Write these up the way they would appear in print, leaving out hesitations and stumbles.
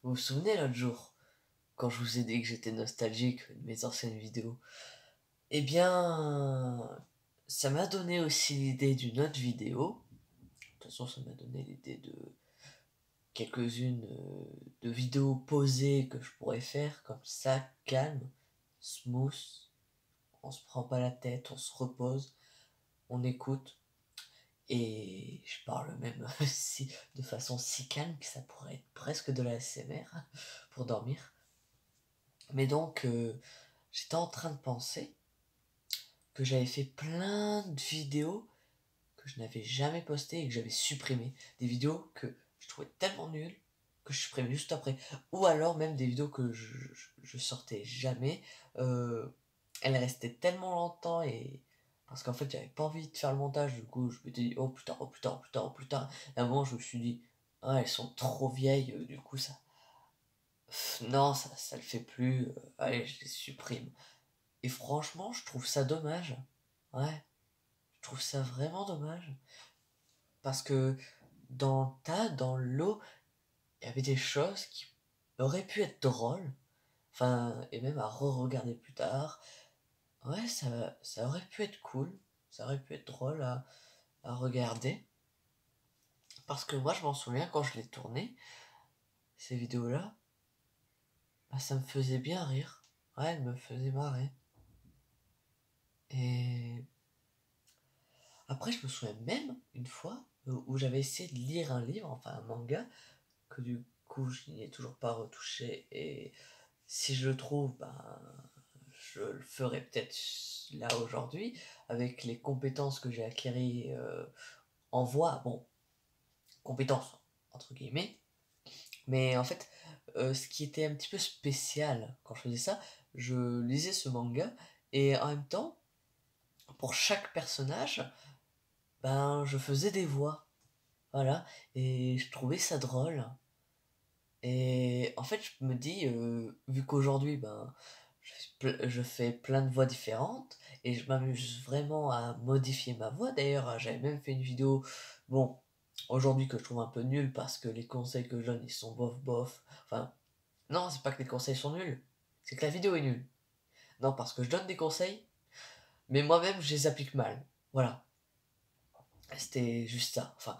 Vous vous souvenez l'autre jour, quand je vous ai dit que j'étais nostalgique de mes anciennes vidéos? Eh bien, ça m'a donné aussi l'idée d'une autre vidéo. De toute façon, ça m'a donné l'idée de quelques-unes de vidéos posées que je pourrais faire comme ça, calme, smooth. On se prend pas la tête, on se repose, on écoute. Et je parle même si, de façon si calme que ça pourrait être presque de la ASMR pour dormir. Mais donc, j'étais en train de penser que j'avais fait plein de vidéos que je n'avais jamais postées et que j'avais supprimées. Des vidéos que je trouvais tellement nulles que je supprimais juste après. Ou alors même des vidéos que je sortais jamais. Euh, Elles restaient tellement longtemps et... Parce qu'en fait, j'avais pas envie de faire le montage, du coup, je m'étais dit, oh plus tard, oh plus tard, oh plus tard, oh plus tard. Et à un moment, je me suis dit, ah, elles sont trop vieilles, du coup, ça... non, ça le fait plus, allez, je les supprime. Et franchement, je trouve ça dommage. Ouais, je trouve ça vraiment dommage. Parce que dans le tas, dans l'eau, il y avait des choses qui auraient pu être drôles. Enfin, et même à re-regarder plus tard. Ouais, ça aurait pu être cool. Ça aurait pu être drôle à regarder. Parce que moi, je m'en souviens quand je les tournais, ces vidéos-là, bah, ça me faisait bien rire. Ouais, elles me faisaient marrer. Et après, je me souviens même une fois où j'avais essayé de lire un livre, enfin un manga, que du coup je n'y ai toujours pas retouché. Et si je le trouve, ben, je le ferai peut-être là aujourd'hui, avec les compétences que j'ai acquises en voix. Bon, compétences entre guillemets. Mais en fait, ce qui était un petit peu spécial quand je faisais ça, je lisais ce manga et en même temps, pour chaque personnage, ben, je faisais des voix. Voilà, et je trouvais ça drôle. Et en fait, je me dis, vu qu'aujourd'hui, ben, je fais plein de voix différentes, et je m'amuse vraiment à modifier ma voix. D'ailleurs, j'avais même fait une vidéo, bon, aujourd'hui que je trouve un peu nulle, parce que les conseils que je donne, ils sont bof bof. Enfin, non, c'est pas que les conseils sont nuls, c'est que la vidéo est nulle. Non, parce que je donne des conseils, mais moi-même, je les applique mal. Voilà, c'était juste ça. Enfin,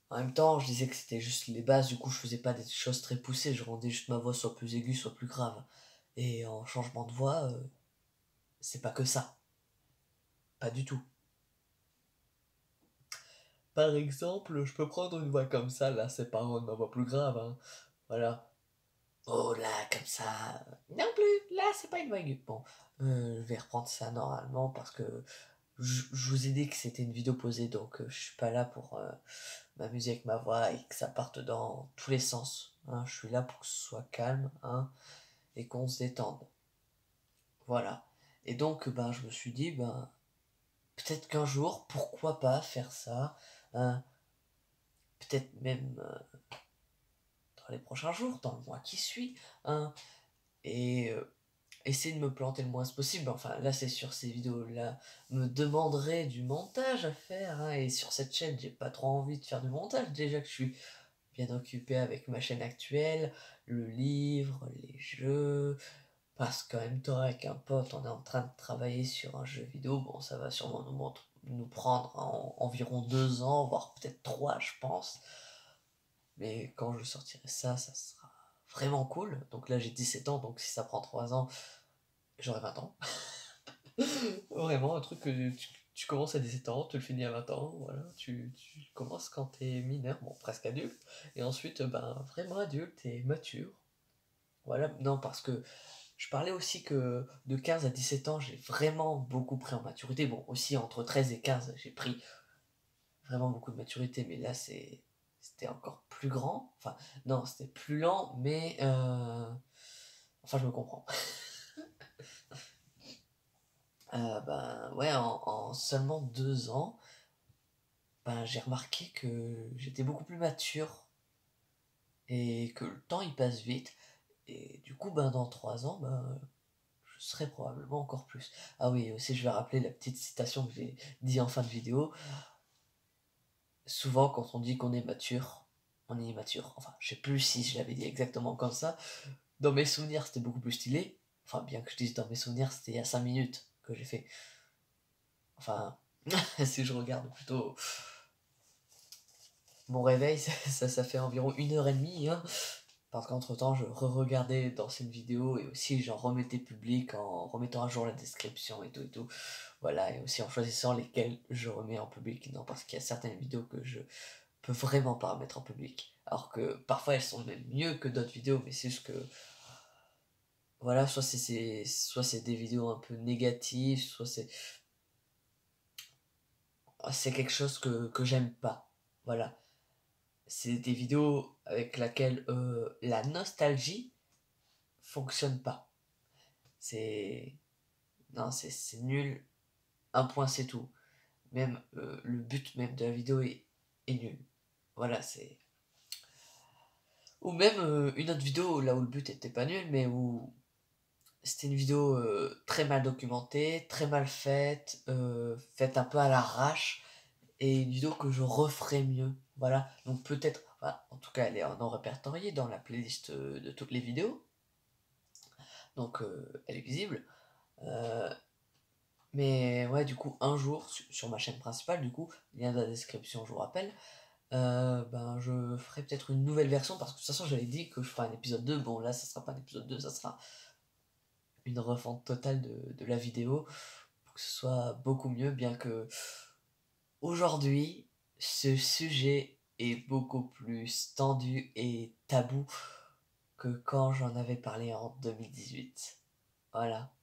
en même temps, je disais que c'était juste les bases, du coup, je faisais pas des choses très poussées, je rendais juste ma voix soit plus aiguë, soit plus grave. Et en changement de voix, c'est pas que ça. Pas du tout. Par exemple, je peux prendre une voix comme ça, là, c'est pas rendre ma voix plus grave, hein. Voilà. Oh là, comme ça. Non plus, là, c'est pas une voix aiguë. Bon, je vais reprendre ça normalement parce que je vous ai dit que c'était une vidéo posée, donc je suis pas là pour m'amuser avec ma voix et que ça parte dans tous les sens, hein. Je suis là pour que ce soit calme, hein, et qu'on se détende. Voilà. Et donc, ben, je me suis dit, ben, peut-être qu'un jour, pourquoi pas faire ça, hein, peut-être même dans les prochains jours, dans le mois qui suit, hein, et essayer de me planter le moins possible. Enfin, là, c'est sur ces vidéos-là, me demanderait du montage à faire, hein, et sur cette chaîne, j'ai pas trop envie de faire du montage, déjà que je suis bien occupé avec ma chaîne actuelle, le livre, les jeux, parce qu'en même temps, avec un pote, on est en train de travailler sur un jeu vidéo. Bon, ça va sûrement nous prendre environ 2 ans, voire peut-être 3, je pense. Mais quand je sortirai ça, ça sera vraiment cool. Donc là, j'ai 17 ans, donc si ça prend 3 ans, j'aurai 20 ans. Vraiment, un truc que tu commences à 17 ans, tu le finis à 20 ans, voilà. Tu commences quand t'es mineur, bon, presque adulte. Et ensuite, ben, vraiment adulte et mature. Voilà, non, parce que je parlais aussi que de 15 à 17 ans, j'ai vraiment beaucoup pris en maturité. Bon, aussi entre 13 et 15, j'ai pris vraiment beaucoup de maturité, mais là, c'était encore plus grand. Enfin, non, c'était plus lent, mais enfin, je me comprends. Ben ouais, en seulement 2 ans, ben, j'ai remarqué que j'étais beaucoup plus mature et que le temps il passe vite. Et du coup, ben, dans 3 ans, ben, je serai probablement encore plus. Ah oui, aussi, je vais rappeler la petite citation que j'ai dit en fin de vidéo. Souvent, quand on dit qu'on est mature, on est immature. Enfin, je sais plus si je l'avais dit exactement comme ça. Dans mes souvenirs, c'était beaucoup plus stylé. Enfin, bien que je dise dans mes souvenirs, c'était il y a 5 minutes que j'ai fait. Enfin, si je regarde plutôt mon réveil, ça fait environ 1 h30, hein. Parce qu'entre temps, je re-regardais d'anciennes vidéos et aussi j'en remettais public en remettant à jour la description et tout et tout. Voilà, et aussi en choisissant lesquelles je remets en public. Non, parce qu'il y a certaines vidéos que je peux vraiment pas mettre en public. Alors que parfois elles sont même mieux que d'autres vidéos, mais c'est juste que voilà, soit c'est des vidéos un peu négatives, soit c'est quelque chose que j'aime pas. Voilà. C'est des vidéos avec laquelle la nostalgie fonctionne pas. C'est. Non, c'est nul. Un point, c'est tout. Même le but même de la vidéo est nul. Voilà, c'est. Ou même une autre vidéo là où le but était pas nul, mais où c'était une vidéo très mal documentée, très mal faite, faite un peu à l'arrache, et une vidéo que je referai mieux. Voilà, donc peut-être, enfin, en tout cas, elle est non répertoriée dans la playlist de toutes les vidéos, donc elle est visible. Euh, mais ouais, du coup, un jour, sur ma chaîne principale, du coup, lien dans la description, je vous rappelle, ben je ferai peut-être une nouvelle version, parce que de toute façon, j'avais dit que je ferai un épisode 2. Bon, là, ça sera pas un épisode 2, ça sera une refonte totale de la vidéo, pour que ce soit beaucoup mieux, bien que aujourd'hui, ce sujet est beaucoup plus tendu et tabou que quand j'en avais parlé en 2018. Voilà.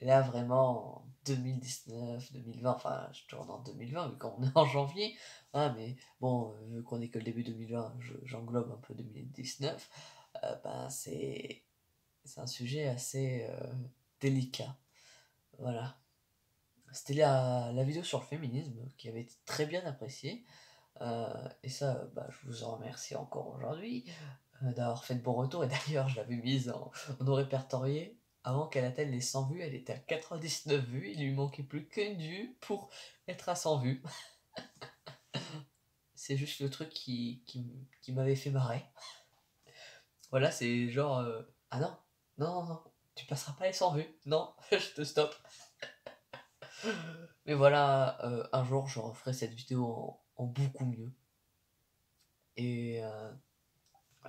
Là, vraiment, en 2019, 2020, enfin, je tourne en 2020, vu qu'on est en janvier, hein, mais bon, vu qu'on est que le début 2020, j'englobe un peu 2019, ben, c'est un sujet assez délicat. Voilà. C'était la vidéo sur le féminisme qui avait été très bien appréciée. Et ça, bah, je vous en remercie encore aujourd'hui d'avoir fait de bons retours. Et d'ailleurs, je l'avais mise en non répertorié. Avant qu'elle atteigne les 100 vues, elle était à 99 vues. Il lui manquait plus qu'une vue pour être à 100 vues. C'est juste le truc qui m'avait fait marrer. Voilà, c'est genre... ah non, non, non, non, tu passeras pas les 100 vues. Non, je te stoppe. Mais voilà, un jour, je referai cette vidéo en beaucoup mieux. Et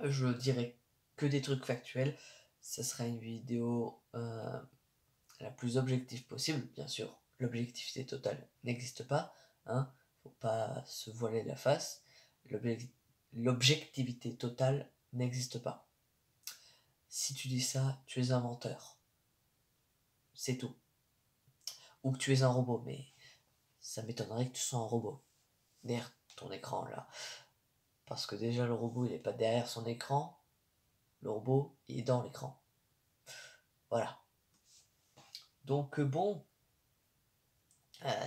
je dirais que des trucs factuels. Ça sera une vidéo la plus objective possible, bien sûr. L'objectivité totale n'existe pas, hein. Faut pas se voiler la face. L'objectivité totale n'existe pas. Si tu dis ça, tu es un menteur. C'est tout. Ou que tu es un robot, mais ça m'étonnerait que tu sois un robot. Derrière ton écran là. Parce que déjà le robot il est pas derrière son écran. Le robot il est dans l'écran. Voilà. Donc bon,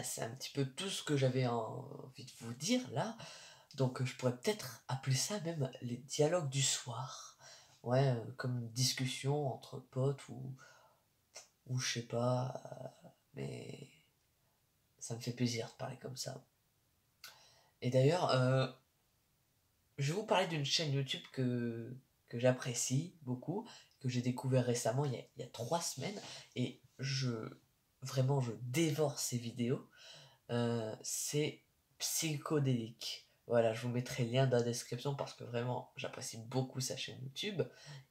c'est un petit peu tout ce que j'avais envie de vous dire là. Donc je pourrais peut-être appeler ça même les dialogues du soir. Ouais, comme une discussion entre potes ou je sais pas. Mais ça me fait plaisir de parler comme ça. Et d'ailleurs, je vais vous parler d'une chaîne YouTube que j'apprécie beaucoup, que j'ai découvert récemment, il y a 3 semaines. Et vraiment, je dévore ses vidéos. C'est psychodélique. Voilà, je vous mettrai le lien dans la description parce que vraiment, j'apprécie beaucoup sa chaîne YouTube.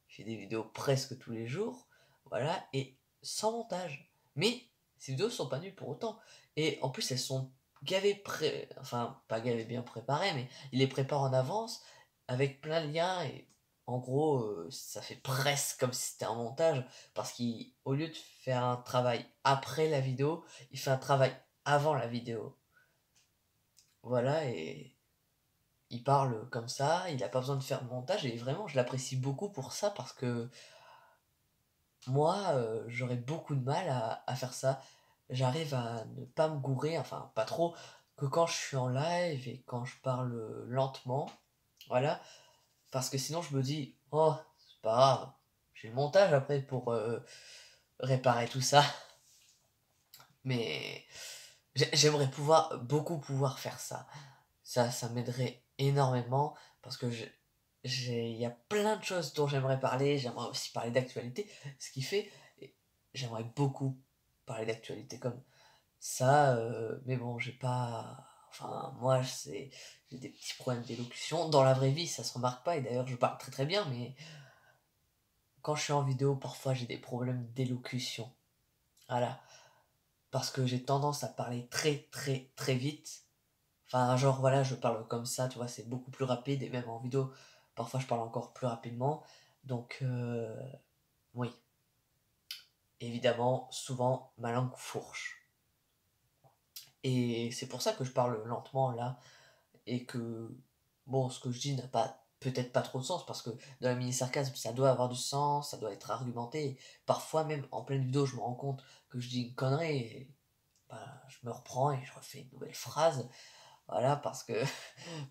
Il fait des vidéos presque tous les jours. Voilà, et sans montage. Mais ces vidéos sont pas nulles pour autant. Et en plus, elles sont enfin, pas gavées bien préparées, mais il les prépare en avance avec plein de liens. Et en gros, ça fait presque comme si c'était un montage parce qu'au lieu de faire un travail après la vidéo, il fait un travail avant la vidéo. Voilà, et il parle comme ça, il n'a pas besoin de faire de montage, et vraiment, je l'apprécie beaucoup pour ça, parce que moi, j'aurais beaucoup de mal à faire ça. J'arrive à ne pas me gourer, enfin, pas trop, que quand je suis en live et quand je parle lentement, voilà, parce que sinon, je me dis, oh, c'est pas grave, j'ai le montage après pour réparer tout ça, mais j'aimerais beaucoup pouvoir faire ça. Ça m'aiderait énormément parce que il y a plein de choses dont j'aimerais parler, j'aimerais aussi parler d'actualité, ce qui fait, j'aimerais beaucoup parler d'actualité comme ça, mais bon, j'ai pas, enfin, moi, j'ai des petits problèmes d'élocution. Dans la vraie vie, ça se remarque pas, et d'ailleurs, je parle très très bien, mais quand je suis en vidéo, parfois, j'ai des problèmes d'élocution. Voilà. Parce que j'ai tendance à parler très très très vite. Enfin, genre, voilà, je parle comme ça, tu vois, c'est beaucoup plus rapide, et même en vidéo, parfois, je parle encore plus rapidement. Donc, oui. Évidemment, souvent, ma langue fourche. Et c'est pour ça que je parle lentement, là, et que, bon, ce que je dis n'a pas peut-être pas trop de sens, parce que dans la mini-sarcasme, ça doit avoir du sens, ça doit être argumenté, et parfois même, en pleine vidéo, je me rends compte que je dis une connerie, et bah, je me reprends et je refais une nouvelle phrase, voilà, parce que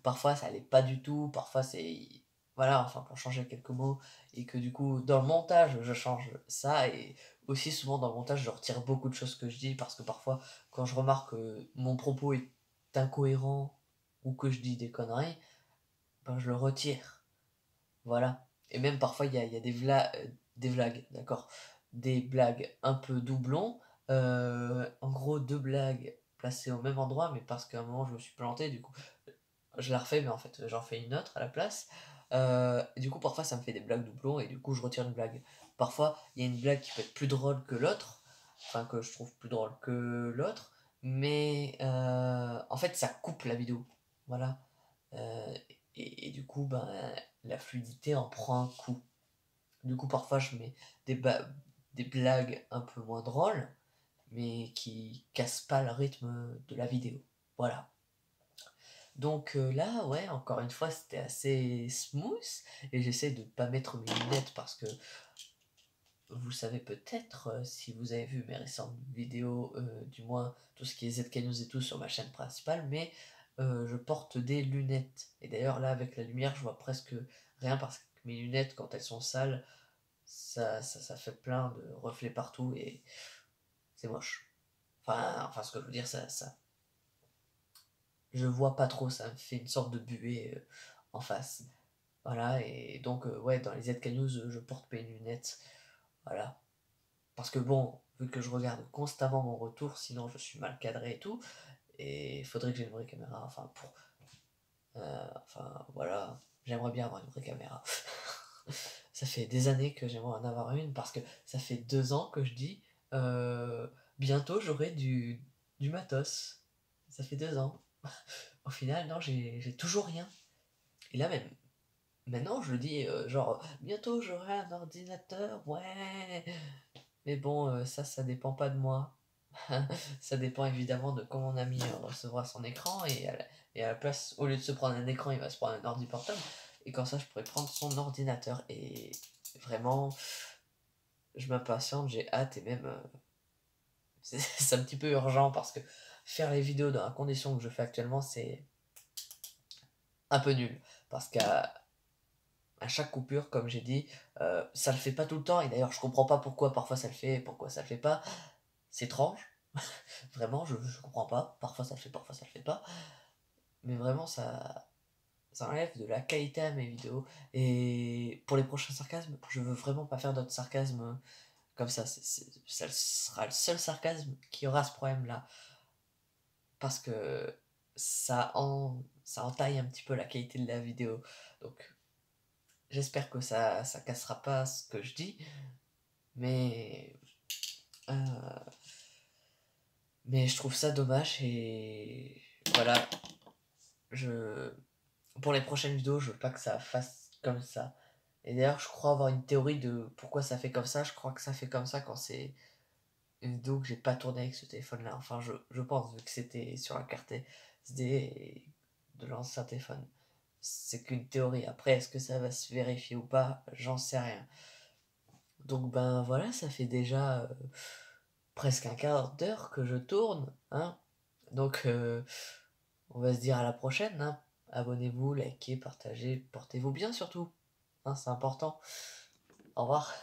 parfois ça allait pas du tout, parfois c'est... Voilà, enfin pour changer quelques mots, et que du coup dans le montage je change ça, et aussi souvent dans le montage je retire beaucoup de choses que je dis, parce que parfois quand je remarque que mon propos est incohérent, ou que je dis des conneries, ben je le retire, voilà. Et même parfois il y a des blagues, d'accord, des blagues un peu doublons, en gros deux blagues placées au même endroit, mais parce qu'à un moment je me suis planté, du coup je la refais, mais en fait, j'en fais une autre à la place. Et du coup, parfois, ça me fait des blagues doublons, et du coup, je retire une blague. Parfois, il y a une blague qui peut être plus drôle que l'autre, enfin, que je trouve plus drôle que l'autre, mais en fait, ça coupe la vidéo. Voilà. Euh, et du coup, ben, la fluidité en prend un coup. Du coup, parfois, je mets des blagues un peu moins drôles, mais qui cassent pas le rythme de la vidéo. Voilà. Donc là, ouais, encore une fois, c'était assez smooth, et j'essaie de ne pas mettre mes lunettes parce que vous savez peut-être, si vous avez vu mes récentes vidéos, du moins tout ce qui est ZK News et tout sur ma chaîne principale, mais je porte des lunettes. Et d'ailleurs là, avec la lumière, je vois presque rien, parce que mes lunettes, quand elles sont sales, ça fait plein de reflets partout, et c'est moche. Enfin, ce que je veux dire, je vois pas trop, ça me fait une sorte de buée en face. Voilà, et donc, ouais, dans les ZK News, je porte mes lunettes. Voilà. Parce que bon, vu que je regarde constamment mon retour, sinon je suis mal cadré et tout, et il faudrait que j'ai une vraie caméra, enfin, enfin, voilà, j'aimerais bien avoir une vraie caméra. Ça fait des années que j'aimerais en avoir une, parce que ça fait 2 ans que je dis, euh, bientôt j'aurai du matos. Ça fait 2 ans. Au final, non, j'ai toujours rien. Et là, même maintenant, je le dis, genre, bientôt j'aurai un ordinateur, ouais. Mais bon, ça dépend pas de moi. Ça dépend évidemment de quand mon ami recevra son écran, et à la place, au lieu de se prendre un écran, il va se prendre un ordi portable. Et quand ça, je pourrais prendre son ordinateur. Et vraiment, je m'impatiente, j'ai hâte, et même, c'est un petit peu urgent, parce que faire les vidéos dans la condition que je fais actuellement, c'est un peu nul. Parce qu'à chaque coupure, comme j'ai dit, ça le fait pas tout le temps, et d'ailleurs je comprends pas pourquoi parfois ça le fait et pourquoi ça le fait pas. C'est étrange, vraiment, je comprends pas. Parfois ça le fait, parfois ça le fait pas. Mais vraiment, ça enlève de la qualité à mes vidéos. Et pour les prochains sarcasmes, je veux vraiment pas faire d'autres sarcasmes comme ça. Ça sera le seul sarcasme qui aura ce problème-là. Parce que ça entaille un petit peu la qualité de la vidéo. Donc j'espère que ça cassera pas ce que je dis. Mais, euh, mais je trouve ça dommage, et voilà, je, pour les prochaines vidéos, je veux pas que ça fasse comme ça. Et d'ailleurs, je crois avoir une théorie de pourquoi ça fait comme ça. Je crois que ça fait comme ça quand c'est une vidéo que j'ai pas tournée avec ce téléphone-là. Enfin, je pense, vu que c'était sur la carte SD de l'ancien téléphone. C'est qu'une théorie. Après, est-ce que ça va se vérifier ou pas? J'en sais rien. Donc ben voilà, ça fait déjà presque un quart d'heure que je tourne, hein. Donc on va se dire à la prochaine, hein. Abonnez-vous, likez, partagez, portez-vous bien surtout, hein, c'est important. Au revoir.